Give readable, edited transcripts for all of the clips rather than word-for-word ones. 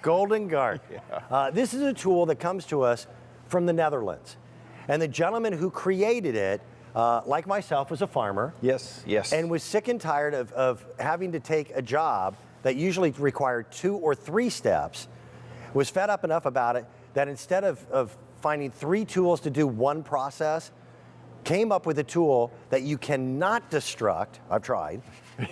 Golden Gark. This is a tool that comes to us from the Netherlands. And the gentleman who created it, like myself, was a farmer. Yes, yes. And was sick and tired of having to take a job that usually required 2 or 3 steps, was fed up enough about it that instead of finding 3 tools to do one process, came up with a tool that you cannot destruct. I've tried.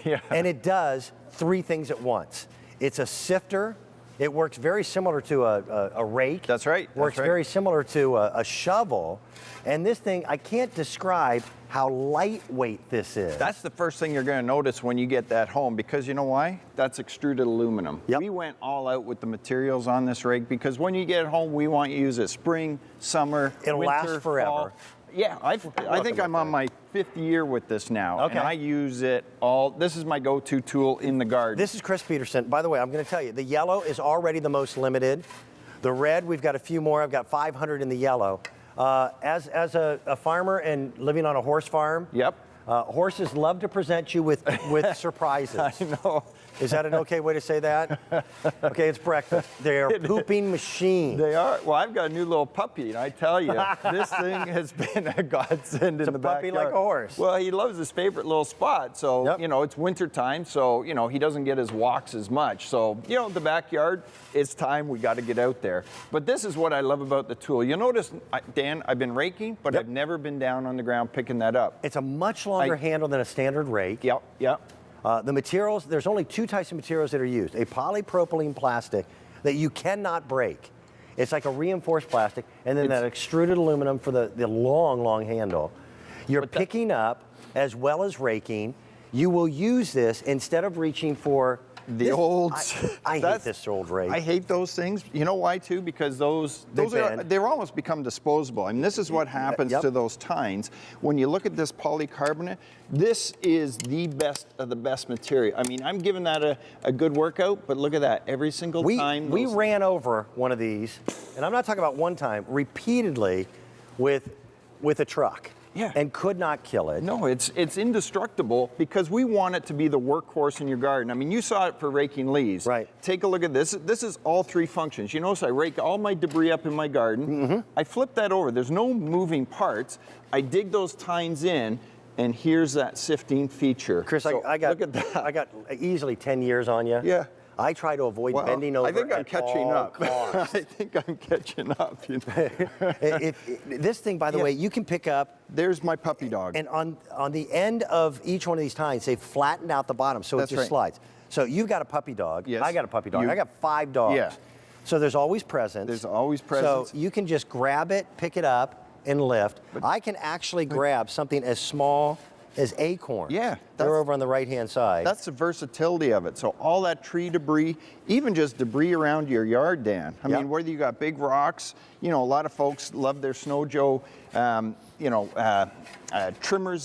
Yeah. And it does 3 things at once. It's a sifter. It works very similar to a rake. That's right. Works very similar to a shovel. And this thing, I can't describe how lightweight this is. That's the first thing you're going to notice when you get that home, because you know why? That's extruded aluminum. Yep. We went all out with the materials on this rake because when you get it home, we want you to use it spring, summer, It'll winter, last forever. fall. Yeah, I think I'm on my 5th year with this now. Okay. And I use it all. This is my go-to tool in the garden. This is Chris Peterson. By the way, I'm going to tell you, the yellow is already the most limited. The red, we've got a few more. I've got 500 in the yellow. As a farmer and living on a horse farm, Yep. Horses love to present you with surprises. I know. Is that an okay way to say that? Okay, it's breakfast. They're pooping machines. They are. Well, I've got a new little puppy, and I tell you, this thing has been a godsend in the backyard. It's a puppy like a horse. Well, he loves his favorite little spot. So, Yep. you know, it's winter time, so, you know, he doesn't get his walks as much. So, you know, the backyard, it's time. We got to get out there. But this is what I love about the tool. You'll notice, Dan, I've been raking, but Yep. I've never been down on the ground picking that up. It's a much longer handle than a standard rake. Yep, yep. The materials, there's only 2 types of materials that are used. A polypropylene plastic that you cannot break. It's like a reinforced plastic, and then that extruded aluminum for the long, long handle. You're picking up as well as raking. You will use this instead of reaching for The old. I hate this old rake. I hate those things. You know why too? Because they're almost become disposable. I mean, this is what happens to those tines. When you look at this polycarbonate, this is the best of the best material. I mean, I'm giving that a good workout, but look at that. Every single time. We ran over one of these, and I'm not talking about one time, repeatedly with a truck. Yeah. And could not kill it. No, it's indestructible because we want it to be the workhorse in your garden. I mean, you saw it for raking leaves. Right. Take a look at this. This is all 3 functions. You notice I rake all my debris up in my garden. Mm-hmm. I flip that over. There's no moving parts. I dig those tines in, and here's that sifting feature. Chris, So, I got, look at that. I got easily 10 years on you. Yeah. I try to avoid bending over. I think I'm at catching all up. costs. I think I'm catching up. You know? This thing, by the way, you can pick up. There's my puppy dog. And on the end of each one of these tines, they've flattened out the bottom, so it just slides. So you've got a puppy dog. Yes. I got a puppy dog. I got 5 dogs. Yeah. So there's always presence. There's always presence. So you can just grab it, pick it up, and lift. I can actually grab something as small as acorns. Yeah. They're over on the right-hand side. That's the versatility of it. So all that tree debris, even just debris around your yard, Dan. I mean, whether you got big rocks, you know, a lot of folks love their Snow Joe, trimmers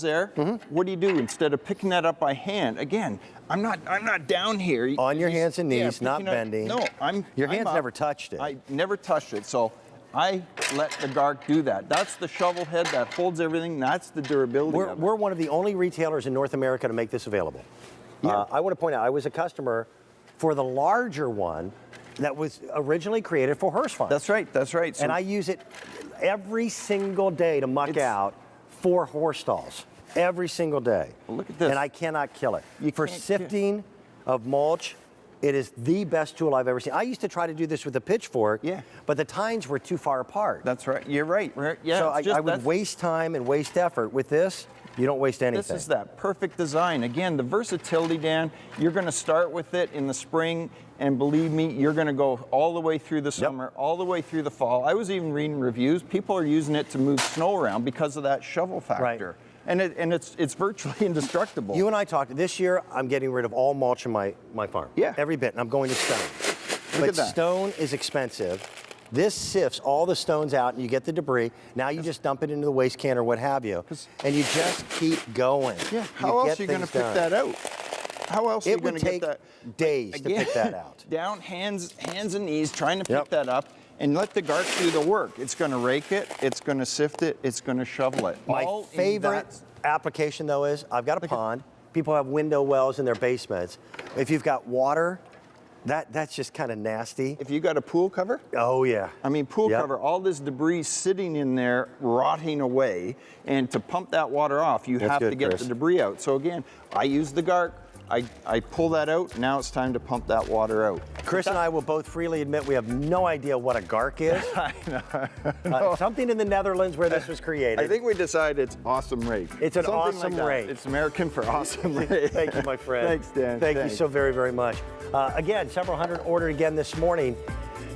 there. Mm-hmm. What do? Instead of picking that up by hand, again, I'm not down here. On your hands and knees, not bending. No, Your I'm hands up. never touched it. I never touched it. So I let the Gark do that. That's the shovel head that holds everything. That's the durability of it. We're one of the only retailers in North America to make this available. Yeah. I want to point out, I was a customer for the larger one that was originally created for horse farms. That's right. That's right. So And I use it every single day to muck out 4 horse stalls. Every single day. Well, look at this. And I cannot kill it. For can't sifting of mulch, it is the best tool I've ever seen. I used to try to do this with a pitchfork, but the tines were too far apart. That's right. You're right. Yeah. So I would waste time and waste effort. With this, you don't waste anything. This is that perfect design. Again, the versatility, Dan, you're going to start with it in the spring, and believe me, you're going to go all the way through the summer, all the way through the fall. I was even reading reviews. People are using it to move snow around because of that shovel factor. Right. And it's virtually indestructible. You and I talked. This year, I'm getting rid of all mulch in my farm. Yeah. Every bit, and I'm going to stone. Look at that. Stone is expensive. This sifts all the stones out, and you get the debris. Now you just dump it into the waste can or what have you, and you just keep going. Yeah. How else are you going to pick that out? How else are you going to get that? It would take days to pick that out. Down, hands and knees, trying to pick that up. And let the Gark do the work. It's going to rake it, it's going to sift it, it's going to shovel it. My favorite application, though, is I've got a pond. People have window wells in their basements. If you've got water That's just kind of nasty. If you got a pool cover, Oh yeah. I mean, pool cover, all this debris sitting in there, rotting away, and to pump that water off, you have to get the debris out. So again, I use the Gark, I pull that out, now it's time to pump that water out. Chris and I will both freely admit we have no idea what a Gark is. I know. Something in the Netherlands where this was created. I think we decided it's awesome rake. It's an awesome rake. It's American for awesome rake. Thank you, my friend. Thanks, Dan. Thank you so very, very much. Again, several hundred ordered again this morning.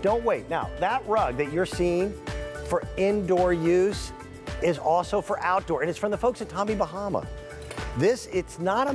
Don't wait. Now, that rug that you're seeing for indoor use is also for outdoor, and it's from the folks at Tommy Bahama. It's not a